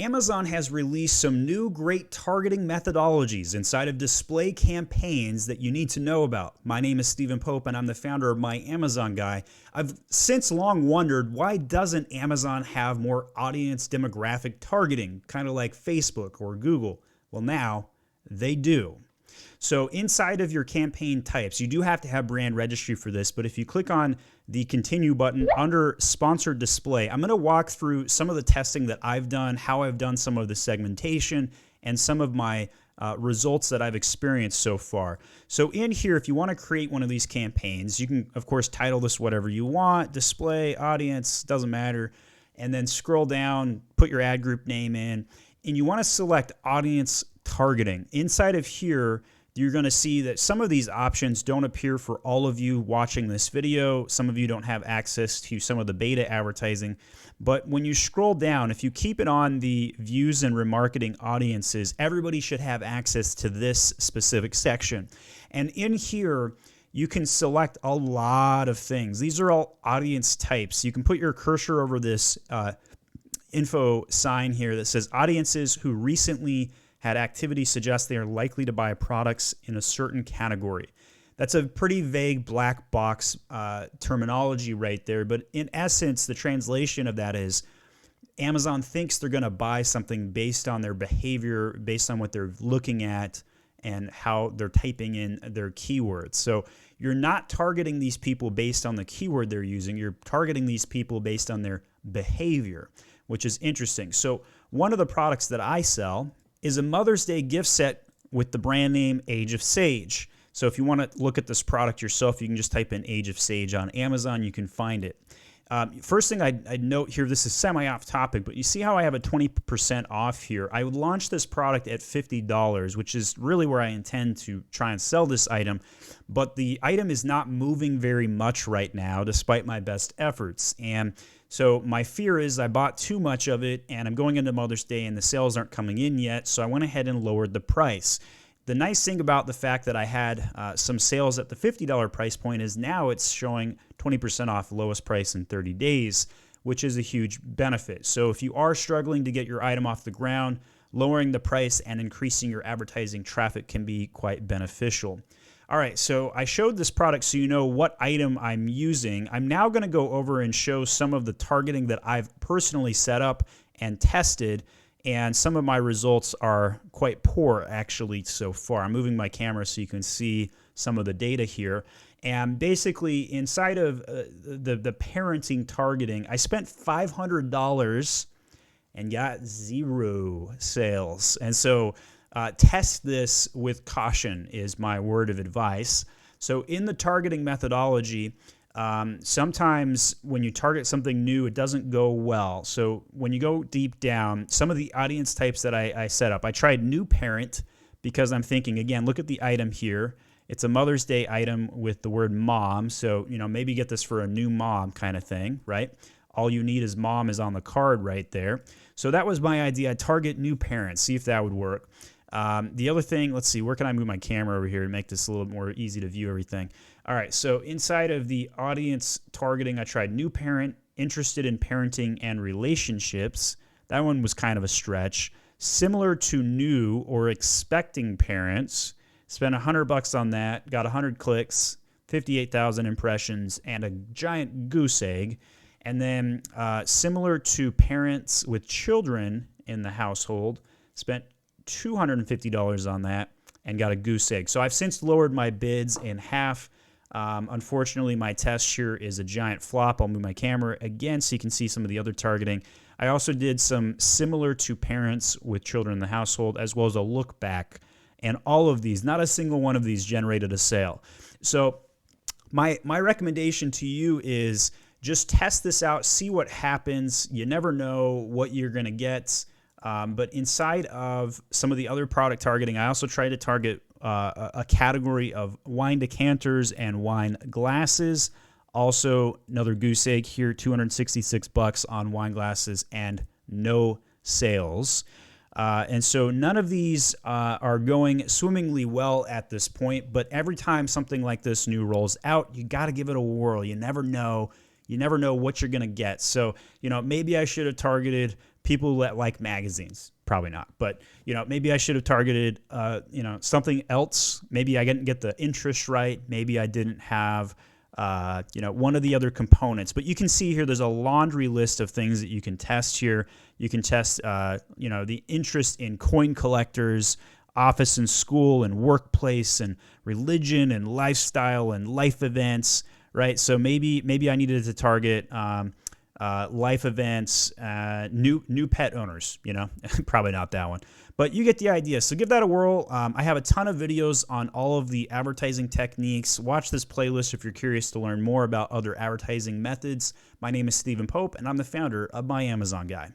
Amazon has released some new great targeting methodologies inside of display campaigns that you need to know about. My name is Stephen Pope and I'm the founder of My Amazon Guy. I've since long wondered, why doesn't Amazon have more audience demographic targeting, kind of like Facebook or Google? Well, now they do. So inside of your campaign types, you do have to have brand registry for this, but if you click on the continue button under sponsored display, I'm going to walk through some of the testing that I've done, how I've done some of the segmentation, and some of my results that I've experienced so far. So in here, if you want to create one of these campaigns, you can, of course, title this whatever you want, display, audience, doesn't matter, and then scroll down, put your ad group name in, and you want to select audience targeting. Inside of here, you're going to see that some of these options don't appear for all of you watching this video. Some of you don't have access to some of the beta advertising. But when you scroll down, if you keep it on the views and remarketing audiences, everybody should have access to this specific section. And in here, you can select a lot of things. These are all audience types. You can put your cursor over this info sign here that says audiences who recently had activity suggest they are likely to buy products in a certain category. That's a pretty vague black box terminology right there, but in essence, the translation of that is Amazon thinks they're going to buy something based on their behavior, based on what they're looking at, and how they're typing in their keywords. So you're not targeting these people based on the keyword they're using. You're targeting these people based on their behavior, which is interesting. So one of the products that I sell is a Mother's Day gift set with the brand name Age of Sage. So if you want to look at this product yourself, you can just type in Age of Sage on Amazon. You can find it. First thing I'd note here, this is semi-off topic, but you see how I have a 20% off here. I would launch this product at $50, which is really where I intend to try and sell this item. But the item is not moving very much right now, despite my best efforts. And so my fear is I bought too much of it and I'm going into Mother's Day and the sales aren't coming in yet, so I went ahead and lowered the price. The nice thing about the fact that I had some sales at the $50 price point is now it's showing 20% off lowest price in 30 days, which is a huge benefit. So if you are struggling to get your item off the ground, lowering the price and increasing your advertising traffic can be quite beneficial. All right, so I showed this product so you know what item I'm using. I'm now going to go over and show some of the targeting that I've personally set up and tested, and some of my results are quite poor actually so far. I'm moving my camera so you can see some of the data here. And basically inside of the parenting targeting, I spent $500 and got 0 sales. And so test this with caution is my word of advice. So in the targeting methodology, sometimes when you target something new, it doesn't go well. So when you go deep down, some of the audience types that I set up, I tried new parent because I'm thinking, again, look at the item here. It's a Mother's Day item with the word mom. So, you know, maybe get this for a new mom kind of thing, right? All you need is mom is on the card right there. So that was my idea. I target new parents, see if that would work. The other thing, let's see, where can I move my camera over here to make this a little more easy to view everything? All right, so inside of the audience targeting, I tried new parent, interested in parenting and relationships. That one was kind of a stretch. Similar to new or expecting parents, spent $100 on that, got 100 clicks, 58,000 impressions, and a giant goose egg. And then similar to parents with children in the household, spent $250 on that and got a goose egg. So I've since lowered my bids in half. Unfortunately, my test here is a giant flop. I'll move my camera again so you can see some of the other targeting. I also did some similar to parents with children in the household, as well as a look back. And all of these, not a single one of these generated a sale. So my recommendation to you is just test this out, see what happens. You never know what you're going to get. But inside of some of the other product targeting, I also try to target a category of wine decanters and wine glasses. Also, another goose egg here, $266 on wine glasses and no sales. And so none of these are going swimmingly well at this point, but every time something like this new rolls out, you got to give it a whirl. You never know. You never know what you're going to get. So, you know, maybe I should have targeted People that like magazines, probably not. But, maybe I should have targeted, something else. Maybe I didn't get the interest right. Maybe I didn't have, one of the other components. But you can see here, there's a laundry list of things that you can test here. You can test, the interest in coin collectors, office and school and workplace and religion and lifestyle and life events, right? So maybe I needed to target life events, new pet owners, probably not that one, but you get the idea. So give that a whirl. I have a ton of videos on all of the advertising techniques. Watch this playlist if you're curious to learn more about other advertising methods. My name is Stephen Pope, and I'm the founder of My Amazon Guy.